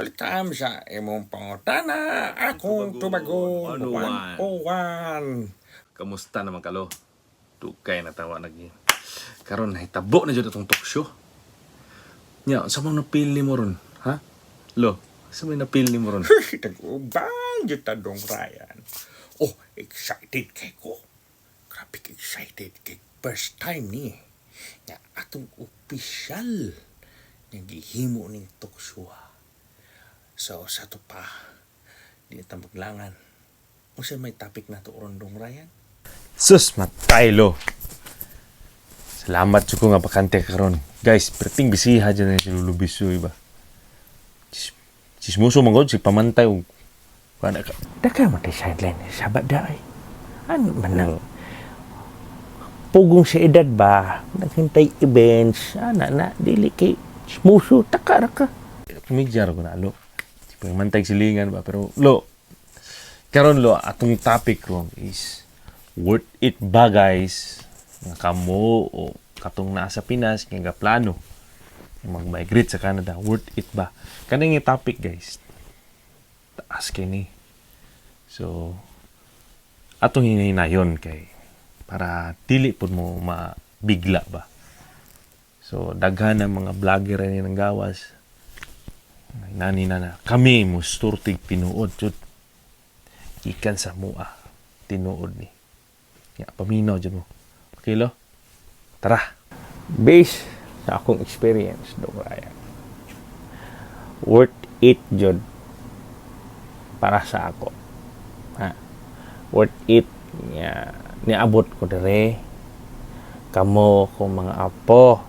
Welcome sa imong pangutana. Akong tubagon. Ano, Juan? 101. Kamusta naman kalo? Dugay na tawa lagi. Karon nahitabo na jud atong talk show. Nya, sa mga napili mo ron, ha? Lo, sa mga napili mo ron? Taguban yung tadong Ryan. Oh, excited kay ko. Grabe excited kay first time ni. Nga atong opisyal nga gihimo ning talk show. So, sa to pa, di na maglangan. O siya may topic na to Rondong Ryan? Sus, matay lo. Salamat ko nga bakante karon. Guys, perting bisiha dyan na si Lulu Bisoy ba? Sismuso mangod, si pamantay o... Daka matay sideline. Sabat da ay. Ano man nang... Pugong sa edad ba? Naghintay events. Na, dili kay... Smuso, taka ka. Kumidjar ko na, lo. Si pamantay silingan ba? Pero, lo, karon lo, atong topic ron is... Worth it ba, guys? Nga kamo o katong nasa Pinas, nga plano mag-migrate sa Canada. Worth it ba? Kanang yung topic, guys. Taas kay ni. So, atong hinahinayon kay para dili po mo mabigla ba. So, daghan ng mga vlogger rin ng gawas. Nani na kami mo sturtig tinuod. Jud. Ikan sa mua. Tinuod ni. Ya, paminaw dyan mo. Okay, lo? Tara. Based sa akong experience, Dong Ryan. Worth it, Jod. Para sa ako. Ha? Worth it. Niabot ko dire. Kamo kung mga apo.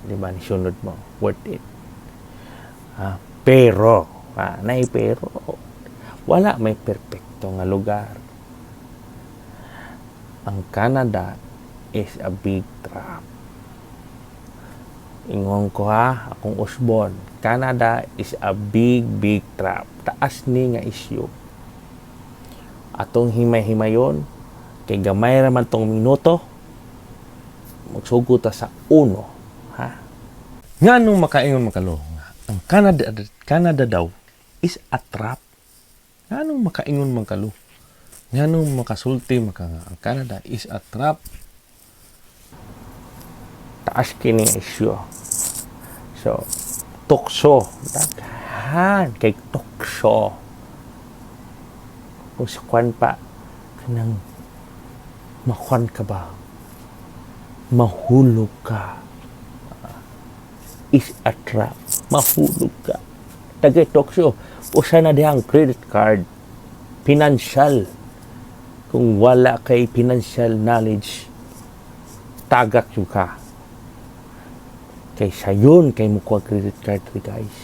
Di ba, nisunod mo. Worth it. Pero, pero, wala may perfecto nga lugar. Ang Canada is a big trap. Ingon ko akong usbon. Canada is a big trap. Taas ni nga isyu. Atong himay-himayon, kay gamay raman tong minuto, magsugod ta sa uno. Ha? Nga nung makaingon makalo, ang Canada daw is a trap. Nga nung makaingon makalo, nga nung makasulti ang Canada is a trap. Taas kini isyu. So, tukso. Daghan kay tukso. Kung sa kwan pa, kanang makwan ka ba? Mahulog ka. Is a trap. Mahulog ka. Tagay tukso. Usa na dihang credit card. Financial. Kung wala kay financial knowledge, tagak yung ka. Kay sayon, kay mukha credit card rin, guys.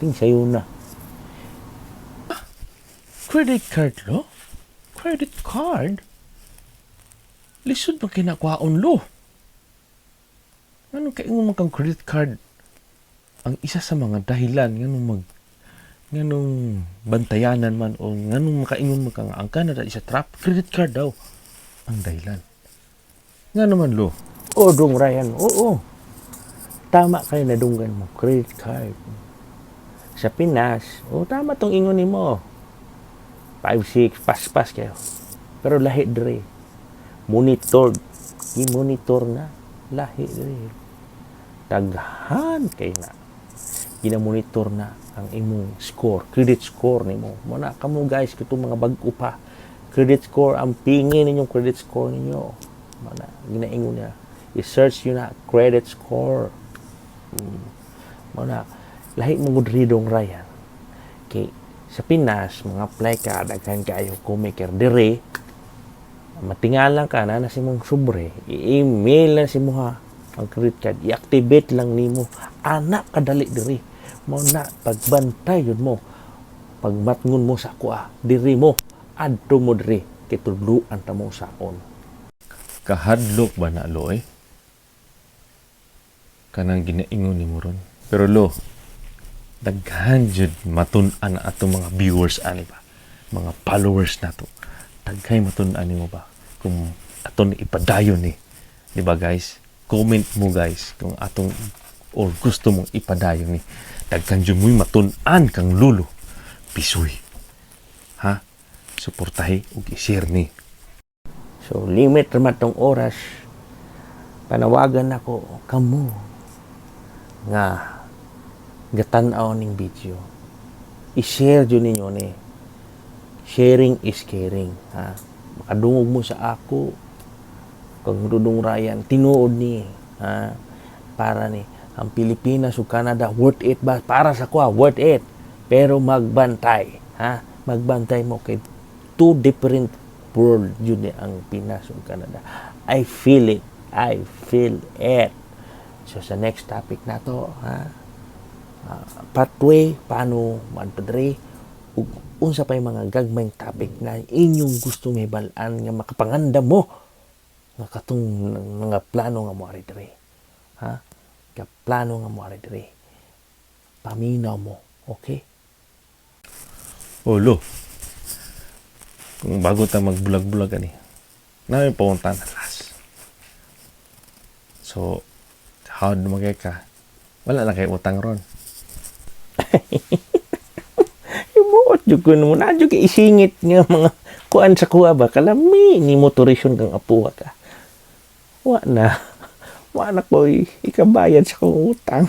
Ting sayon na. Credit card, lo? Credit card? Lisod ba kinakwaon, lo? Ano kayo kang credit card? Ang isa sa mga dahilan, nganong bantayanan man o nganong makaingon mo ka nga ang Canada is a trap, credit card daw ang dahilan. Nga naman, lo? Dong Ryan, oo. Tama kayo na dunggan mo, credit card. Sa Pinas, tama tong ingon ni mo. 5-6, pas kayo. Pero lahi dire. Monitored. I-monitor na. Lahi dire. Daghan kayo na. Gina-monitor na ang imong score, credit score nimo. Muna kamo guys, kitong mga bag-o pa. Credit score, ang pingin ninyong credit score ninyo. Muna, ginaingon niya. I-search nyo na, credit score. Muna, lahi mong Dong Ryan. Okay, sa Pinas, mga apply ka, daghan kayo kumaker dire. Matingalan ka na si mong sobre. I-email na si mo ha, ang credit card. I-activate lang nimo. Anak kadali dire. Mo na pagbantay yun mo, pagmatngon mo sa kuha, diri mo, adto mo diri, kitudluan ta mo saon. Kahadlok ba na, lo, eh? Kanang ginaingon ni mo ron. Pero, lo, daghan jud matun-an ato mga viewers, ani ba? Mga followers na to. Daghay matun-an ni mo ba? Kung aton ipadayon ni. Di ba, guys? Comment mo, guys, kung atong or gusto mong ipadayon ni. Dagkan dyan mo'y matun-an kang lulo. Pisoy. Ha? Suportahi ug i-share ni. So, limit naman tong oras. Panawagan ako, kamo, nga, gatanaw ning video. I-share dyan ninyo ni. Sharing is caring. Ha? Makadungog mo sa ako, kung Dudong Ryan, tinuod ni. Ha? Para ni, ang Pilipinas o Canada, worth it ba? Para sa kuha, worth it. Pero magbantay. Ha? Magbantay mo kay two different world yun ang Pinas o Canada. I feel it. I feel it. So, sa next topic na to, ha? Pathway, paano madpadre, ug unsa pa yung mga gagmayng topic na inyong gusto may balaan nga makapanganda mo nga katong mga plano nga mo ari dire. Ha? Ka plano nga mo ari dire. Paminaw mo, okay? Oh, lo. Kung bago ta magbulag-bulag ani. Na may paunta na last. So, how magay ka? Wala na kay utang ron. Imuot jud ko mo na jud kay isingit nga mga kuan sa kuha ba kalami ni motorisyon kang apuha ka. Wa na. Wa na ko ikabayad sa kong utang.